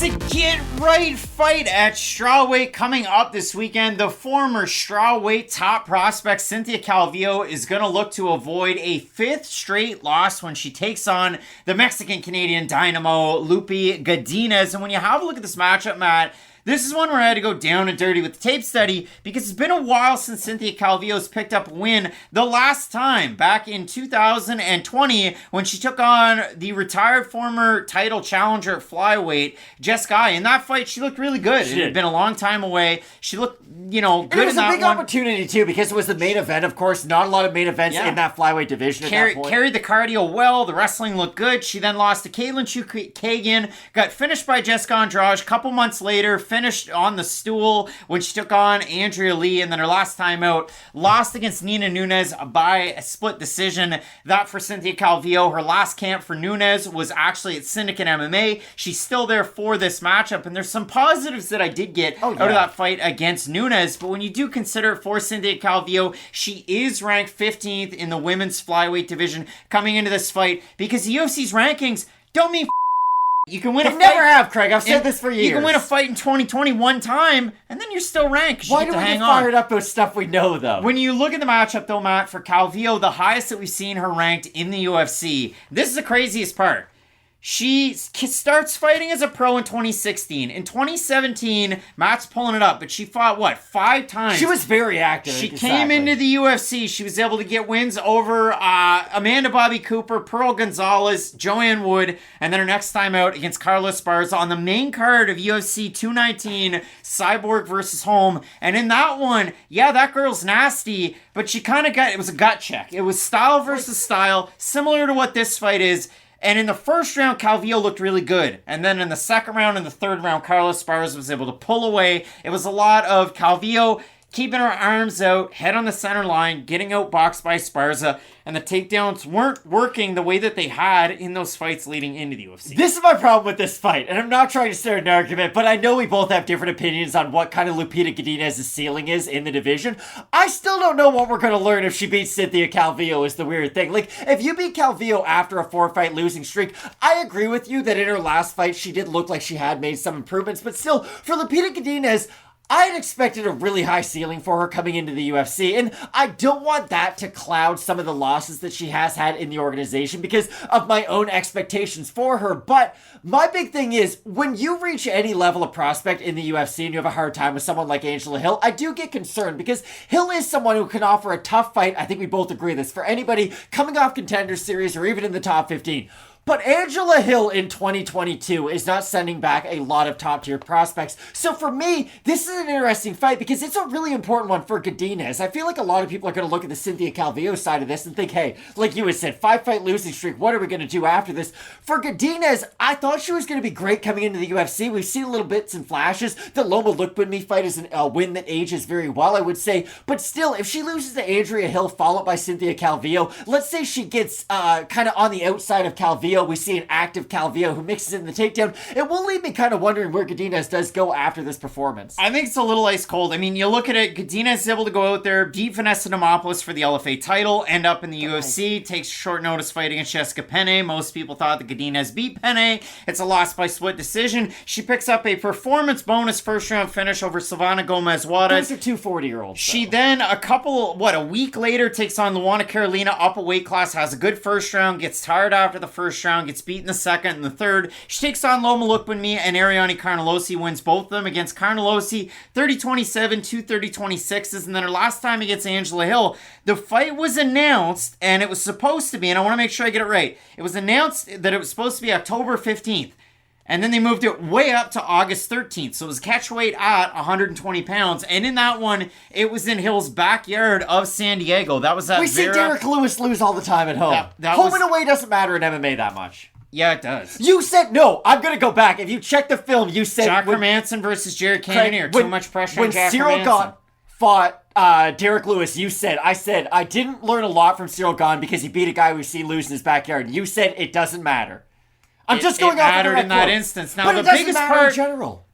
It's a get-right fight at strawweight coming up this weekend. The former strawweight top prospect Cynthia Calvillo is going to look to avoid a fifth straight loss when she takes on the Mexican-Canadian dynamo Loopy Godinez. And when you have a look at this matchup, Matt, this is one where I had to go down and dirty with the tape study because it's been a while since Cynthia Calvillo's picked up a win. The last time, back in 2020, when she took on the retired former title challenger at flyweight, Jessica. In that fight, she looked really good. It had been a long time away. She looked, good in that one. It was a big opportunity, too, because it was the main event, of course. Not a lot of main events in that flyweight division at that point. Carried the cardio well. The wrestling looked good. She then lost to Caitlin Chukagian, got finished by Jessica Andrade. A couple months later, finished on the stool when she took on Andrea Lee, and then her last time out, lost against Nina Nunes by a split decision. That for Cynthia Calvillo. Her last camp for Nunes was actually at Syndicate MMA. She's still there for this matchup, and there's some positives that I did get out of that fight against Nunes, but when you do consider it for Cynthia Calvillo, she is ranked 15th in the women's flyweight division coming into this fight because the UFC's rankings don't mean you can win a fight. Never have, Craig. I've said this for years. You can win a fight in 2020 one time, and then you're still ranked. Why do we get fired up with stuff we know, though? When you look at the matchup, though, Matt, for Calvillo, the highest that we've seen her ranked in the UFC, this is the craziest part. She starts fighting as a pro in 2016. In 2017, Matt's pulling it up, but she fought, 5 times? She was very active. She came into the UFC. She was able to get wins over Amanda Bobby Cooper, Pearl Gonzalez, Joanne Wood, and then her next time out against Carla Esparza on the main card of UFC 219, Cyborg versus Holm. And in that one, that girl's nasty, but she kind of it was a gut check. It was style versus style, similar to what this fight is. And in the first round, Calvillo looked really good. And then in the second round and the third round, Carla Esparza was able to pull away. It was a lot of Calvillo keeping her arms out, head on the center line, getting outboxed by Esparza, and the takedowns weren't working the way that they had in those fights leading into the UFC. This is my problem with this fight, and I'm not trying to start an argument, but I know we both have different opinions on what kind of Lupita Godinez's ceiling is in the division. I still don't know what we're going to learn if she beats Cynthia Calvillo is the weird thing. Like, if you beat Calvillo after a 4-fight losing streak, I agree with you that in her last fight, she did look like she had made some improvements, but still, for Lupita Godinez, I had expected a really high ceiling for her coming into the UFC, and I don't want that to cloud some of the losses that she has had in the organization because of my own expectations for her. But my big thing is, when you reach any level of prospect in the UFC and you have a hard time with someone like Angela Hill, I do get concerned because Hill is someone who can offer a tough fight. I think we both agree this for anybody coming off Contender Series or even in the top 15. But Angela Hill in 2022 is not sending back a lot of top-tier prospects. So for me, this is an interesting fight because it's a really important one for Godinez. I feel like a lot of people are going to look at the Cynthia Calvillo side of this and think, hey, like you had said, 5-fight losing streak, what are we going to do after this? For Godinez, I thought she was going to be great coming into the UFC. We've seen little bits and flashes. The Loma Lookboonmee fight is a win that ages very well, I would say. But still, if she loses to Andrea Hill, followed by Cynthia Calvillo, let's say she gets kind of on the outside of Calvillo, we see an active Calvillo who mixes in the takedown. It will leave me kind of wondering where Godinez does go after this performance. I think it's a little ice cold. I mean, you look at it, Godinez is able to go out there, beat Vanessa Demopoulos for the LFA title, end up in the UFC, takes a short notice fight against Jessica Penne. Most people thought that Godinez beat Penne. It's a loss by split decision. She picks up a performance bonus first round finish over Silvana Gomez Juarez. Those are two 40-year-olds. She then, a week later, takes on Luana Carolina up a weight class, has a good first round, gets tired after the first round, gets beat in the second and the third. She takes on Loma Lookboonmee and Ariane Carnelossi, wins both of them against Carnelossi, 30-27, 2 30-26s, and then her last time against Angela Hill. The fight was announced, and it was supposed to be, and I want to make sure I get it right, it was announced that it was supposed to be October 15th. And then they moved it way up to August 13th. So it was catch weight at 120 pounds. And in that one, it was in Hill's backyard of San Diego. That was that We see Derek Lewis lose all the time at home. Home and away doesn't matter in MMA that much. Yeah, it does. You said, no, I'm going to go back. If you check the film, you said... Jack Hermanson versus Jared Cannonier. Too much pressure on Jack Hermanson. When Cyril fought Derek Lewis, I said, I didn't learn a lot from Cyril Gahn because he beat a guy we've seen lose in his backyard. You said it doesn't matter. I'm just going off mattered in that instance. Now, but the it doesn't biggest matter part... in general.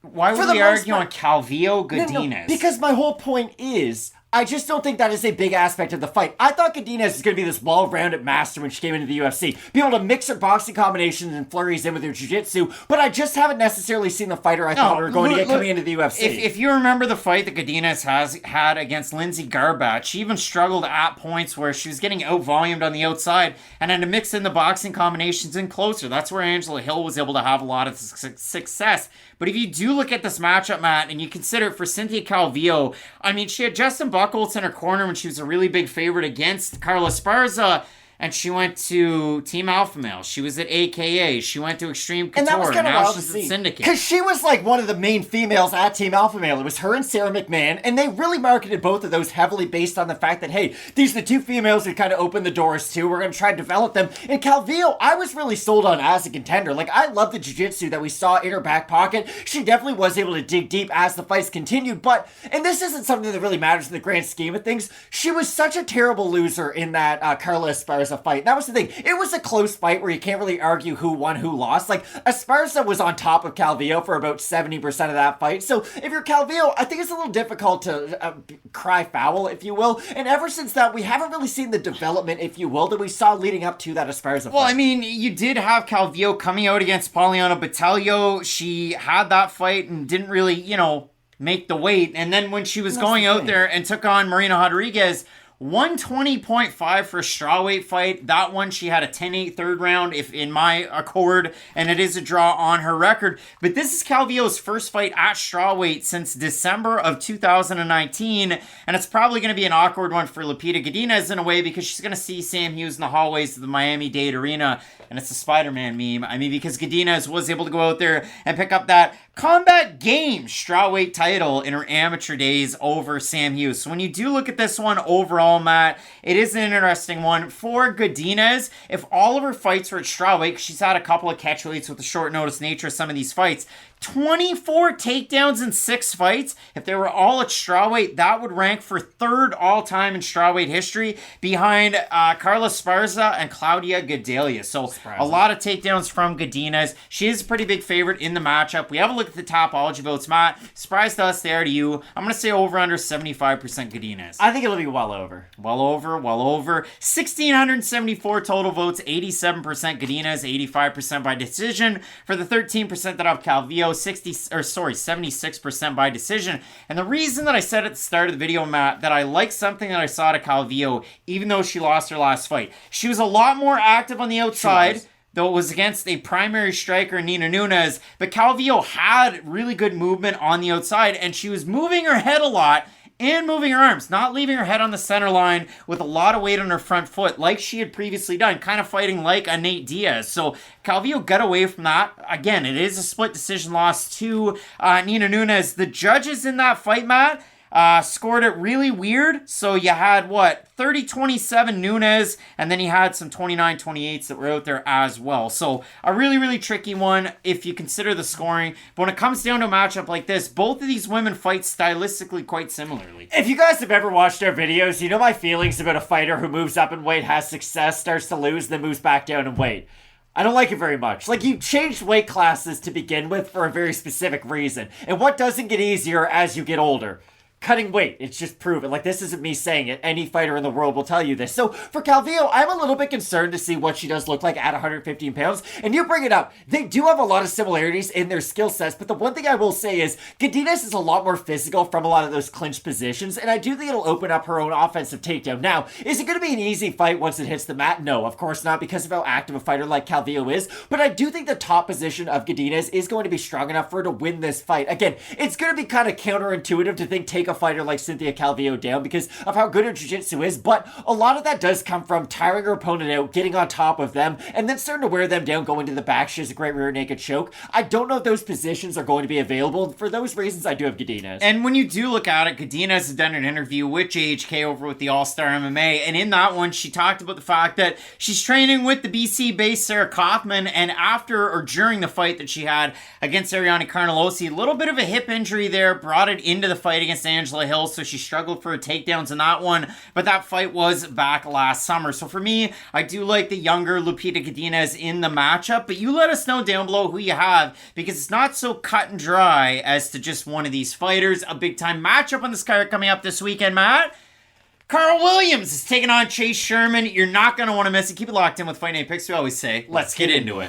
Why would we argue on Calvillo Godinez? No, because my whole point is... I just don't think that is a big aspect of the fight. I thought Godinez was going to be this well-rounded master when she came into the UFC. Be able to mix her boxing combinations and flurries in with her jiu-jitsu, but I just haven't necessarily seen the fighter I thought we were going to get coming into the UFC. If you remember the fight that Godinez has had against Lindsay Garbat, she even struggled at points where she was getting out-volumed on the outside and had to mix in the boxing combinations in closer. That's where Angela Hill was able to have a lot of success. But if you do look at this matchup, Matt, and you consider it for Cynthia Calvillo, I mean, she had Justin Buchholz in her corner when she was a really big favorite against Carla Esparza, and she went to Team Alpha Male. She was at AKA. She went to Extreme Couture. And that was kind of now wild she's to at see. Syndicate. Because she was like one of the main females at Team Alpha Male. It was her and Sarah McMahon, and they really marketed both of those heavily based on the fact that, hey, these are the two females who kind of opened the doors to. We're going to try to develop them. And Calvillo, I was really sold on as a contender. Like, I love the jiu-jitsu that we saw in her back pocket. She definitely was able to dig deep as the fights continued, but, and this isn't something that really matters in the grand scheme of things, she was such a terrible loser in that Carla Esparza fight. That was the thing. It was a close fight where you can't really argue who won, who lost. Like, Esparza was on top of Calvillo for about 70% of that fight. So, if you're Calvillo, I think it's a little difficult to cry foul, if you will. And ever since that, we haven't really seen the development, if you will, that we saw leading up to that Esparza fight. Well, I mean, you did have Calvillo coming out against Poliana Batalio. She had that fight and didn't really, make the weight. And then when she was going out there and took on Marina Rodriguez, 120.5 for a strawweight fight. That one, she had a 10-8 third round, if in my accord, and it is a draw on her record. But this is Calvillo's first fight at strawweight since December of 2019, and it's probably going to be an awkward one for Loopy Godinez in a way because she's going to see Sam Hughes in the hallways of the Miami-Dade Arena, and it's a Spider-Man meme. I mean, because Godinez was able to go out there and pick up that Combat Games strawweight title in her amateur days over Sam Hughes. So when you do look at this one overall, Matt, it is an interesting one for Godinez. If all of her fights were at strawweight, because she's had a couple of catchweights with the short notice nature of some of these fights, 24 takedowns in 6 fights. If they were all at strawweight, that would rank for third all-time in strawweight history behind Carla Esparza and Claudia Gadelha. So a lot of takedowns from Godinez. She is a pretty big favorite in the matchup. We have a look at the Topology votes, Matt. Surprise to us there to you. I'm going to say over under 75% Godinez. I think it'll be well over. Well over. 1,674 total votes, 87% Godinez, 85% by decision. For the 13% that have Calvillo, 76% by decision. And the reason that I said at the start of the video, Matt, that I like something that I saw to Calvillo, even though she lost her last fight, she was a lot more active on the outside, though it was against a primary striker, Nina Nunes, but Calvillo had really good movement on the outside, and she was moving her head a lot and moving her arms, not leaving her head on the center line with a lot of weight on her front foot like she had previously done, kind of fighting like a Nate Diaz. So Calvillo got away from that. Again, it is a split decision loss to Nina Nunes. The judges in that fight, Matt, scored it really weird. So you had, 30-27 Nunes, and then you had some 29-28s that were out there as well. So a really, really tricky one if you consider the scoring. But when it comes down to a matchup like this, both of these women fight stylistically quite similarly. If you guys have ever watched our videos, you know my feelings about a fighter who moves up in weight, has success, starts to lose, then moves back down in weight. I don't like it very much. Like, you changed weight classes to begin with for a very specific reason. And what doesn't get easier as you get older? Cutting weight. It's just proven. Like, this isn't me saying it. Any fighter in the world will tell you this. So, for Calvillo, I'm a little bit concerned to see what she does look like at 115 pounds. And you bring it up. They do have a lot of similarities in their skill sets, but the one thing I will say is Godinez is a lot more physical from a lot of those clinch positions, and I do think it'll open up her own offensive takedown. Now, is it going to be an easy fight once it hits the mat? No, of course not, because of how active a fighter like Calvillo is, but I do think the top position of Godinez is going to be strong enough for her to win this fight. Again, it's going to be kind of counterintuitive to think take a fighter like Cynthia Calvillo down because of how good her jiu-jitsu is, but a lot of that does come from tiring her opponent out, getting on top of them, and then starting to wear them down, going to the back. She has a great rear naked choke. I don't know if those positions are going to be available. For those reasons, I do have Godinez. And when you do look at it, Godinez has done an interview with JHK over with the All-Star MMA, and in that one, she talked about the fact that she's training with the BC-based Sarah Kaufman, and after or during the fight that she had against Ariane Carnelosi, a little bit of a hip injury there, brought it into the fight against Angela Angela Hill, so she struggled for her takedowns in that one, but that fight was back last summer. So for me, I do like the younger Loopy Godinez in the matchup, but you let us know down below who you have, because it's not so cut and dry as to just one of these fighters. A big time matchup on this card coming up this weekend, Matt. Karl Williams is taking on Chase Sherman. You're not going to want to miss it. Keep it locked in with Fight Night Picks. We always say, let's get into it.